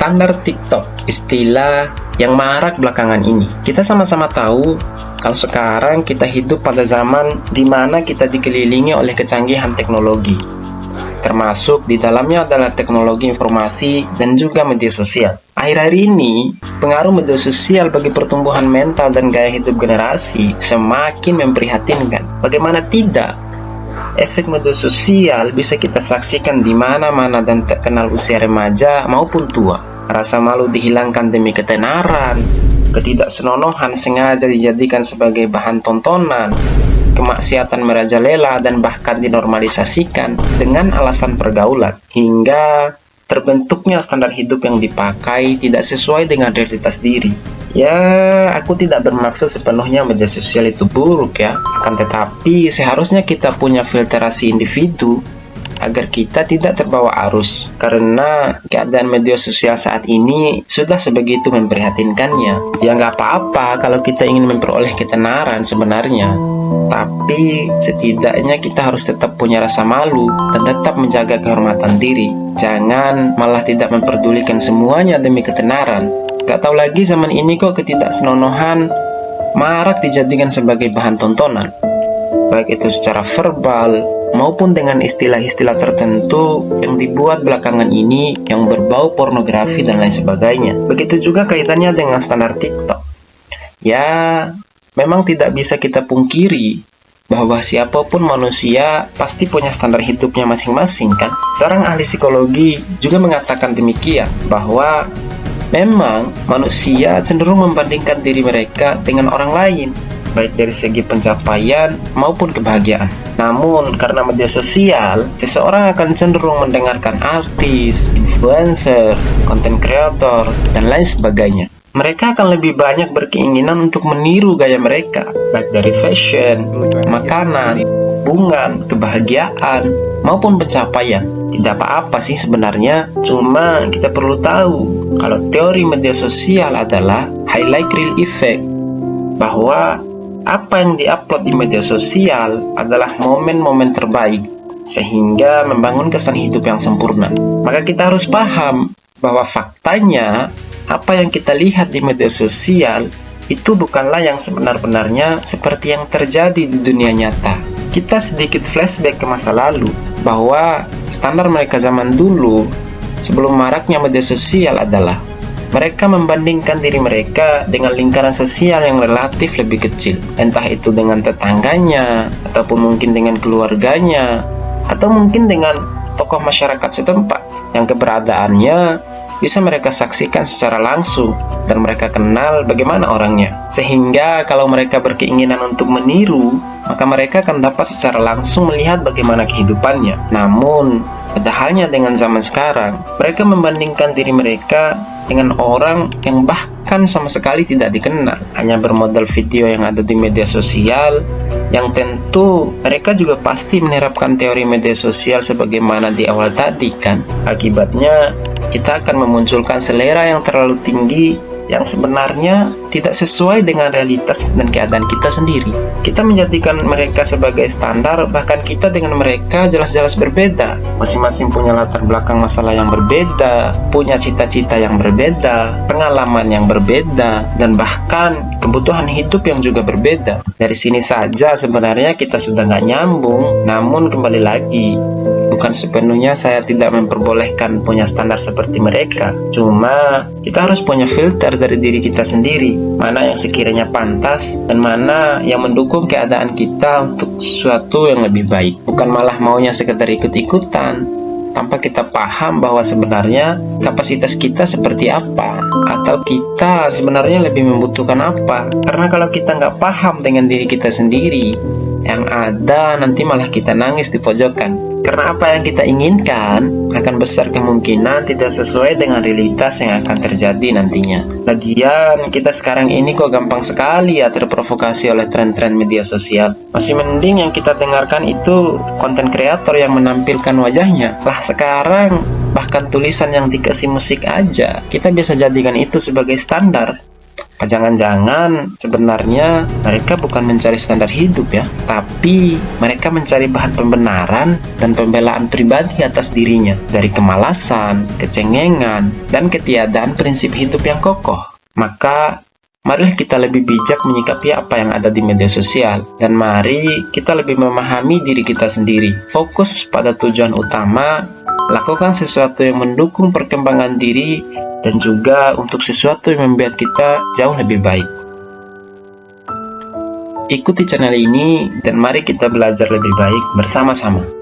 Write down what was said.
Standar TikTok, istilah yang marak belakangan ini. Kita sama-sama tahu kalau sekarang kita hidup pada zaman di mana kita dikelilingi oleh kecanggihan teknologi. Termasuk di dalamnya adalah teknologi informasi dan juga media sosial. Akhir-akhir ini, pengaruh media sosial bagi pertumbuhan mental dan gaya hidup generasi semakin memprihatinkan. Bagaimana tidak? Efek media sosial bisa kita saksikan di mana-mana dan tak kenal usia remaja maupun tua. Rasa malu dihilangkan demi ketenaran, ketidaksenonohan sengaja dijadikan sebagai bahan tontonan, kemaksiatan merajalela dan bahkan dinormalisasikan dengan alasan pergaulan, hingga terbentuknya standar hidup yang dipakai tidak sesuai dengan realitas diri. Ya, aku tidak bermaksud sepenuhnya media sosial itu buruk ya, akan tetapi seharusnya kita punya filterasi individu agar kita tidak terbawa arus, karena keadaan media sosial saat ini sudah sebegitu memprihatinkannya. Ya nggak apa-apa kalau kita ingin memperoleh ketenaran sebenarnya, tapi setidaknya kita harus tetap punya rasa malu dan tetap menjaga kehormatan diri. Jangan malah tidak memperdulikan semuanya demi ketenaran. Gak tahu lagi zaman ini kok ketidaksenonohan marak dijadikan sebagai bahan tontonan, baik itu secara verbal maupun dengan istilah-istilah tertentu yang dibuat belakangan ini yang berbau pornografi dan lain sebagainya. Begitu juga kaitannya dengan standar TikTok. Ya, memang tidak bisa kita pungkiri bahwa siapapun manusia pasti punya standar hidupnya masing-masing kan. Seorang ahli psikologi juga mengatakan demikian, bahwa memang manusia cenderung membandingkan diri mereka dengan orang lain, baik dari segi pencapaian maupun kebahagiaan. Namun, karena media sosial, seseorang akan cenderung mendengarkan artis, influencer, konten kreator, dan lain sebagainya. Mereka akan lebih banyak berkeinginan untuk meniru gaya mereka, baik dari fashion, makanan, hubungan, kebahagiaan, maupun pencapaian. Tidak apa-apa sih sebenarnya, cuma kita perlu tahu kalau teori media sosial adalah highlight reel effect, bahwa apa yang diupload di media sosial adalah momen-momen terbaik, sehingga membangun kesan hidup yang sempurna. Maka kita harus paham bahwa faktanya apa yang kita lihat di media sosial itu bukanlah yang sebenar-benarnya seperti yang terjadi di dunia nyata. Kita sedikit flashback ke masa lalu, bahwa standar mereka zaman dulu sebelum maraknya media sosial adalah mereka membandingkan diri mereka dengan lingkaran sosial yang relatif lebih kecil, entah itu dengan tetangganya, ataupun mungkin dengan keluarganya, atau mungkin dengan tokoh masyarakat setempat yang keberadaannya bisa mereka saksikan secara langsung dan mereka kenal bagaimana orangnya. Sehingga kalau mereka berkeinginan untuk meniru, maka mereka akan dapat secara langsung melihat bagaimana kehidupannya. Namun, pada halnya dengan zaman sekarang, mereka membandingkan diri mereka dengan orang yang bahkan sama sekali tidak dikenal, hanya bermodal video yang ada di media sosial, yang tentu mereka juga pasti menerapkan teori media sosial sebagaimana di awal tadi kan. Akibatnya kita akan memunculkan selera yang terlalu tinggi yang sebenarnya tidak sesuai dengan realitas dan keadaan kita sendiri. Kita menjadikan mereka sebagai standar, bahkan kita dengan mereka jelas-jelas berbeda. Masing-masing punya latar belakang masalah yang berbeda, punya cita-cita yang berbeda, pengalaman yang berbeda, dan bahkan kebutuhan hidup yang juga berbeda. Dari sini saja sebenarnya kita sudah nggak nyambung. Namun kembali lagi, bukan sepenuhnya saya tidak memperbolehkan punya standar seperti mereka. Cuma kita harus punya filter dari diri kita sendiri, mana yang sekiranya pantas dan mana yang mendukung keadaan kita untuk sesuatu yang lebih baik. Bukan malah maunya sekedar ikut-ikutan tanpa kita paham bahwa sebenarnya kapasitas kita seperti apa, atau kita sebenarnya lebih membutuhkan apa. Karena kalau kita nggak paham dengan diri kita sendiri, yang ada nanti malah kita nangis di pojokan. Karena apa yang kita inginkan akan besar kemungkinan tidak sesuai dengan realitas yang akan terjadi nantinya. Lagian kita sekarang ini kok gampang sekali ya terprovokasi oleh tren-tren media sosial. Masih mending yang kita dengarkan itu konten kreator yang menampilkan wajahnya. Lah sekarang bahkan tulisan yang dikasih musik aja kita bisa jadikan itu sebagai standar. Apa jangan-jangan sebenarnya mereka bukan mencari standar hidup ya, tapi mereka mencari bahan pembenaran dan pembelaan pribadi atas dirinya dari kemalasan, kecengengan, dan ketiadaan prinsip hidup yang kokoh. Maka marilah kita lebih bijak menyikapi apa yang ada di media sosial, dan mari kita lebih memahami diri kita sendiri. Fokus pada tujuan utama, lakukan sesuatu yang mendukung perkembangan diri, dan juga untuk sesuatu yang membuat kita jauh lebih baik. Ikuti channel ini, dan mari kita belajar lebih baik bersama-sama.